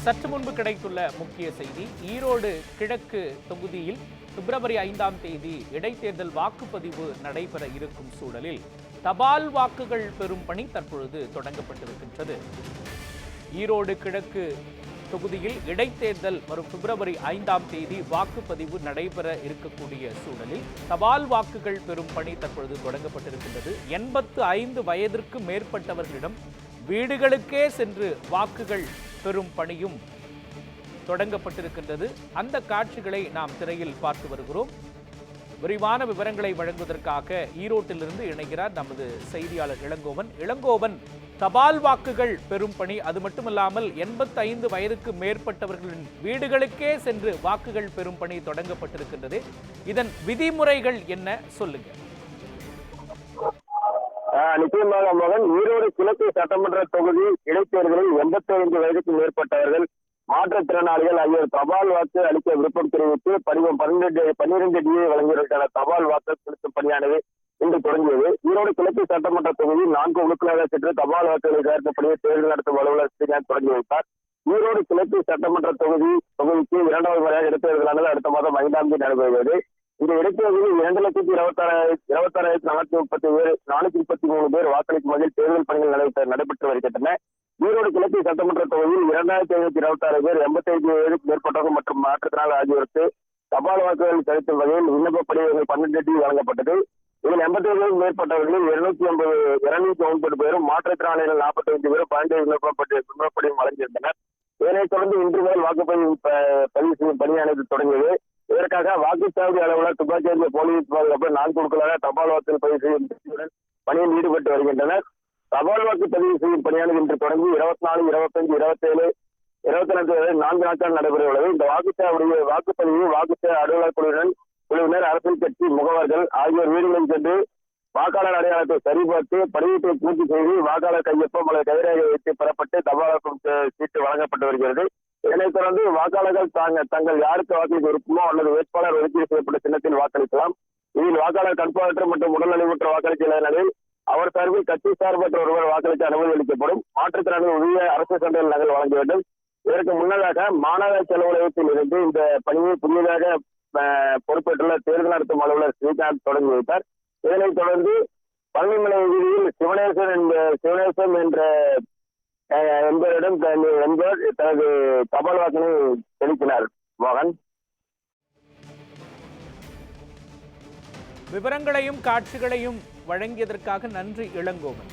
சற்று முன்பு கிடைத்துள்ள முக்கிய செய்தி, ஈரோடு கிழக்கு தொகுதியில் பிப்ரவரி 5ஆம் தேதி இடைத்தேர்தல் வாக்குப்பதிவு நடைபெற இருக்கும் சூழலில் தபால் வாக்குகள் பெறும் பணி தற்பொழுது தொடங்கப்பட்டிருக்கின்றது. ஈரோடு கிழக்கு தொகுதியில் இடைத்தேர்தல் வரும் பிப்ரவரி 5ஆம் தேதி வாக்குப்பதிவு நடைபெற இருக்கக்கூடிய சூழலில் தபால் வாக்குகள் பெறும் பணி தற்பொழுது தொடங்கப்பட்டிருக்கின்றது. 85 வயதிற்கு மேற்பட்டவர்களிடம் வீடுகளுக்கே சென்று வாக்குகள் பெறும் பணியும் தொடங்கப்பட்டிருக்கின்றது. அந்த காட்சிகளை நாம் திரையில் பார்த்து வருகிறோம். விரிவான விவரங்களை வழங்குவதற்காக ஈரோட்டிலிருந்து இணைகிறார் நமது செய்தியாளர் இளங்கோவன். இளங்கோவன், தபால் வாக்குகள் பெறும் பணி, அது மட்டுமல்லாமல் 85 வயதுக்கு மேற்பட்டவர்களின் வீடுகளுக்கே சென்று வாக்குகள் பெறும் பணி தொடங்கப்பட்டிருக்கின்றது. இதன் விதிமுறைகள் என்ன, சொல்லுங்க. நிச்சயமாக மகன், ஈரோடு கிழக்கு சட்டமன்ற தொகுதி இடைத்தேர்தலில் 85 வயதுக்கு மேற்பட்டவர்கள், மாற்றுத்திறனாளிகள் ஆகியோர் தபால் வாக்கு அளிக்க விருப்பம் தெரிவித்து படிவம் 12D வழங்குவதற்கான தபால் வாக்கு செலுத்தும் பணியானது இன்று தொடங்கியது. ஈரோடு கிழக்கு சட்டமன்ற தொகுதி 4 குழுக்களாக சென்று தபால் வாக்குகளை சேர்க்கப்படியே தேர்தல் நடத்தும் அலுவலர் ஸ்ரீகாந்த் தொடங்கி வைத்தார். ஈரோடு கிழக்கு சட்டமன்ற தொகுதிக்கு 2வது முறையாக இடைத்தேர்தலானது அடுத்த மாதம் 5ஆம் தேதி நடைபெறுகிறது. இந்த இடைத்தேர்தலில் 2,26,433 பேர் வாக்களிக்கும் வகையில் தேர்தல் பணிகள் நடைபெற்று வருகின்றன. ஈரோடு கிழக்கு சட்டமன்ற தொகுதியில் 2,526 பேர் 85 வயதுக்கு மேற்பட்டவர்கள் மற்றும் மாற்றுத்திறனாளி ஆகியோருக்கு தபால் வாக்குகள் செலுத்தும் வகையில் விண்ணப்ப படிவங்கள் 12D வழங்கப்பட்டது. இதில் 85 வயதுக்கு மேற்பட்டவர்களில் 209 பேரும், மாற்றுத்திறனாளிகள் 45 பேரும் 12 விண்ணப்ப படிவம் வழங்கியிருந்தனர். இதனைத் தொடர்ந்து இன்று முதல் வாக்குப்பதிவு பதிவு செய்யும் பணியானது தொடங்கியது. இதற்காக வாக்குச்சாவடி அளவில் துப்பாக்கி ஏந்திய போலீஸ் பாதுகாப்பு 4 குழுக்களாக தபால் வாக்குகள் பதிவு செய்யும் பணியில் ஈடுபட்டு வருகின்றனர். தபால் வாக்கு பதிவு செய்யும் பணியானது இன்று தொடங்கி 24, 25, 27, 22 வரை 4 நாட்கள் நடைபெற உள்ளது. இந்த வாக்குப்பதிவு வாக்குச்சாவடி அலுவலர் குழுவினர், அரசியல் கட்சி முகவர்கள் ஆகியோர் வீடுகளில் சென்று வாக்காளர் அடையாளத்தை சரிபார்த்து படிவத்தை பூர்த்தி செய்து வாக்காளர் கையொப்பம் அல்லது கைரேகை வைத்து பெறப்பட்டு தபால் வாக்கு சீட்டு வழங்கப்பட்டு வருகிறது. இதனைத் தொடர்ந்து வாக்காளர்கள் தங்கள் யாருக்கு வாக்களிக்க விருப்பமோ அல்லது வேட்பாளர் ஒதுக்கீடு செய்யப்பட்ட சின்னத்தில் வாக்களிக்கலாம். இதில் வாக்காளர் கண்பார்வையற்ற மற்றும் உடல்நலிவுற்ற வாக்களிக்க அவர் சார்பில் கட்சி சார்பற்ற ஒருவர் வாக்களிக்க அனுமதி அளிக்கப்படும். மாற்றுத்திறனாளிகள் உரிய அரசு சான்றிதழ் நகல் வழங்க வேண்டும். இதற்கு முன்னதாக மாநகராட்சி அலுவலகத்தில் இருந்து இந்த பணியை புதியதாக பொறுப்பேற்றுள்ள தேர்தல் நடத்தும் அலுவலர் ஸ்ரீகாந்த் தொடங்கி வைத்தார். இதனைத் தொடர்ந்து பழனிமலை வீதியில் சிவனேசன் என்ற என்பவரிடம் தனது தபால் வாக்கினை செலுத்தினார். மோகன், விவரங்களையும் காட்சிகளையும் வழங்கியதற்காக நன்றி இளங்கோவன்.